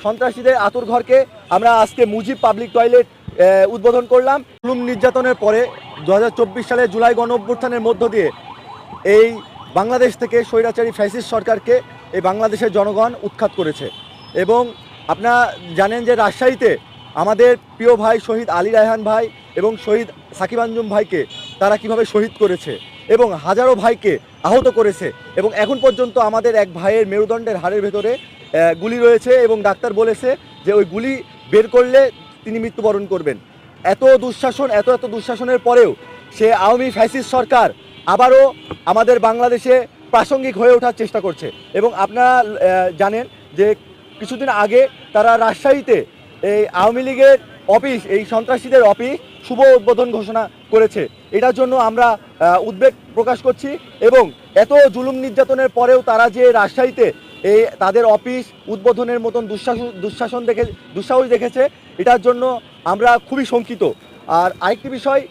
সন্ত্রাসীদের আতুরঘরকে আমরা আজকে মুজিব পাবলিক টয়লেট উদ্বোধন করলাম। জুলুম নির্যাতনের পরে 2024 সালে জুলাই গণঅভ্যুত্থানের মধ্য দিয়ে এই বাংলাদেশ থেকে স্বৈরাচারী ফ্যাসিস্ট সরকারকে এই বাংলাদেশের জনগণ উৎখাত করেছে। এবং আপনারা জানেন যে রাজশাহীতে আমাদের প্রিয় ভাই শহীদ আলী রায়হান ভাই এবং শহীদ সাকিব আঞ্জুম ভাইকে তারা কিভাবে শহীদ করেছে এবং হাজারো ভাইকে আহত করেছে। এবং এখন পর্যন্ত আমাদের এক ভাইয়ের মেরুদণ্ডের হাড়ের ভেতরে গুলি রয়েছে এবং ডাক্তার বলেছে যে ওই গুলি বের করলে তিনি মৃত্যুবরণ করবেন। এত দুঃশাসনের পরেও সে আওয়ামী ফ্যাসিস্ট সরকার আবারও আমাদের বাংলাদেশে প্রাসঙ্গিক হয়ে ওঠার চেষ্টা করছে। এবং আপনারা জানেন যে কিছুদিন আগে তারা রাজশাহীতে এই আওয়ামী লীগের অফিস, এই সন্ত্রাসীদের অফিস শুভ উদ্বোধন ঘোষণা করেছে। এটার জন্য আমরা উদ্বেগ প্রকাশ করছি। এবং এত জুলুম নির্যাতনের পরেও তারা যে রাজশাহীতে এই তাদের অফিস উদ্বোধনের মতন দুঃসাহস দেখেছে, এটার জন্য আমরা খুবই শঙ্কিত। আর আরেকটি বিষয়,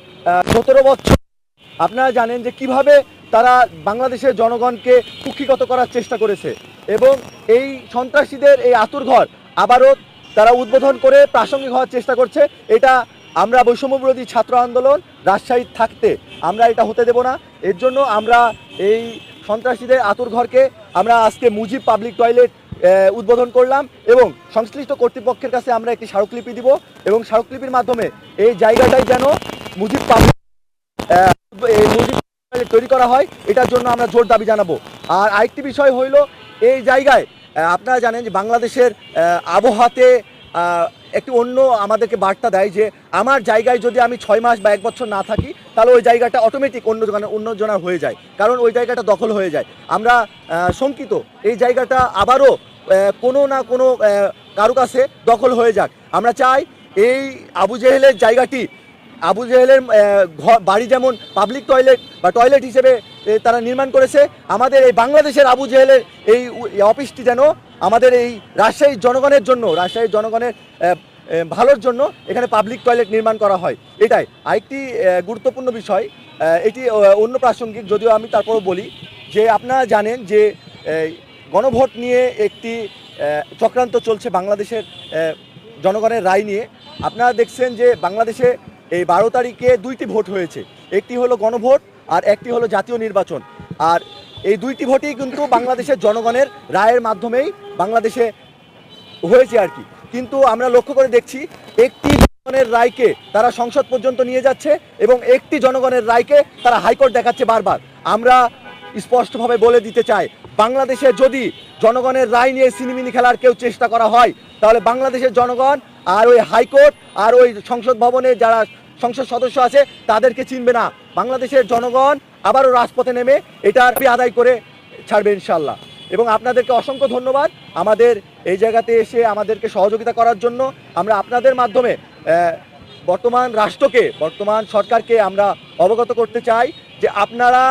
17 বছর আপনারা জানেন যে কিভাবে তারা বাংলাদেশের জনগণকে কুক্ষিগত করার চেষ্টা করেছে এবং এই সন্ত্রাসীদের এই আতুরঘর আবারও তারা উদ্বোধন করে প্রাসঙ্গিক হওয়ার চেষ্টা করছে। এটা আমরা বৈষম্যবিরোধী ছাত্র আন্দোলন রাজশাহী থাকতে আমরা এটা হতে দেব না। এর জন্য আমরা এই সন্ত্রাসীদের আতুরঘরকে আমরা আজকে মুজিব পাবলিক টয়লেট উদ্বোধন করলাম এবং সংশ্লিষ্ট কর্তৃপক্ষের কাছে আমরা একটি স্মারকলিপি দিব এবং স্মারকলিপির মাধ্যমে এই জায়গাটাই যেন মুজিব পাবলিক তৈরি করা হয়, এটার জন্য আমরা জোর দাবি জানাবো। আর আরেকটি বিষয় হইল, এই জায়গায় আপনারা জানেন যে বাংলাদেশের আবহাওয়াতে একটি অন্য আমাদেরকে বার্তা দেয় যে আমার জায়গায় যদি আমি 6 মাস বা 1 বছর না থাকি তাহলে ওই জায়গাটা অটোমেটিক অন্যজনের হয়ে যায়, কারণ ওই জায়গাটা দখল হয়ে যায়। আমরা শঙ্কিত এই জায়গাটা আবারও কোনো না কোনো কারো কাছে দখল হয়ে যাক। আমরা চাই এই আবু জেহেলের জায়গাটি, আবু জেহেলের বাড়ি যেমন পাবলিক টয়লেট বা টয়লেট হিসেবে তারা নির্মাণ করেছে, আমাদের এই বাংলাদেশের আবু জেহেলের এই অফিসটি যেন আমাদের এই রাজশাহীর জনগণের ভালোর জন্য এখানে পাবলিক টয়লেট নির্মাণ করা হয়। এটাই আরেকটি গুরুত্বপূর্ণ বিষয়, এটি অন্য প্রাসঙ্গিক যদিও আমি তারপরও বলি যে আপনারা জানেন যে গণভোট নিয়ে একটি চক্রান্ত চলছে বাংলাদেশের জনগণের রায় নিয়ে। আপনারা দেখছেন যে বাংলাদেশে এই 12 তারিখে 2টি ভোট হয়েছে, একটি হলো গণভোট আর একটি হলো জাতীয় নির্বাচন। আর এই 2টি ভোটই কিন্তু বাংলাদেশের জনগণের রায়ের মাধ্যমেই বাংলাদেশে হয়েছে আর কি। কিন্তু আমরা লক্ষ্য করে দেখছি একটি জনগণের রায়কে তারা সংসদ পর্যন্ত নিয়ে যাচ্ছে এবং একটি জনগণের রায়কে তারা হাইকোর্ট দেখাচ্ছে বারবার। আমরা স্পষ্টভাবে বলে দিতে চাই, বাংলাদেশে যদি জনগণের রায় নিয়ে সিনেমিনি খেলার কেউ চেষ্টা করা হয় তাহলে বাংলাদেশের জনগণ আর ওই হাইকোর্ট আর ওই সংসদ ভবনে যারা সংসদ সদস্য আছে তাদেরকে চিনবে না। বাংলাদেশের জনগণ আবারও রাজপথে নেমে এটার আদায় করে ছাড়বে ইনশাল্লাহ। এবং আপনাদেরকে অসংখ্য ধন্যবাদ আমাদের এই জায়গাতে এসে আমাদেরকে সহযোগিতা করার জন্য। আমরা আপনাদের মাধ্যমে বর্তমান সরকারকে আমরা অবগত করতে চাই যে আপনারা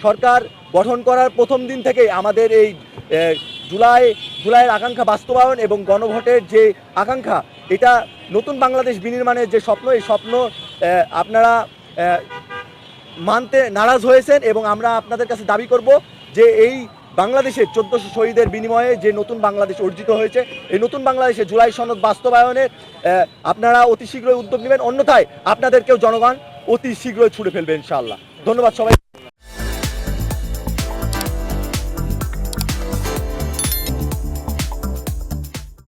সরকার গঠন করার প্রথম দিন থেকে আমাদের এই জুলাইয়ের আকাঙ্ক্ষা বাস্তবায়ন এবং গণভোটের যে আকাঙ্ক্ষা, এটা নতুন বাংলাদেশ বিনির্মাণের যে স্বপ্ন, এই স্বপ্ন আপনারা মানতে নারাজ হয়েছেন এবং আমরা আপনাদের কাছে দাবি করব যে এই বাংলাদেশের 1400 শহীদের বিনিময়ে যে নতুন বাংলাদেশ অর্জিত হয়েছে, এই নতুন বাংলাদেশে জুলাই সনদ বাস্তবায়নের আপনারা অতি শীঘ্রই উদ্যোগ নেবেন, অন্যথায় আপনাদেরকেও জনগণ অতি শীঘ্রই ছুড়ে ফেলবে ইনশাআল্লাহ। ধন্যবাদ সবাই।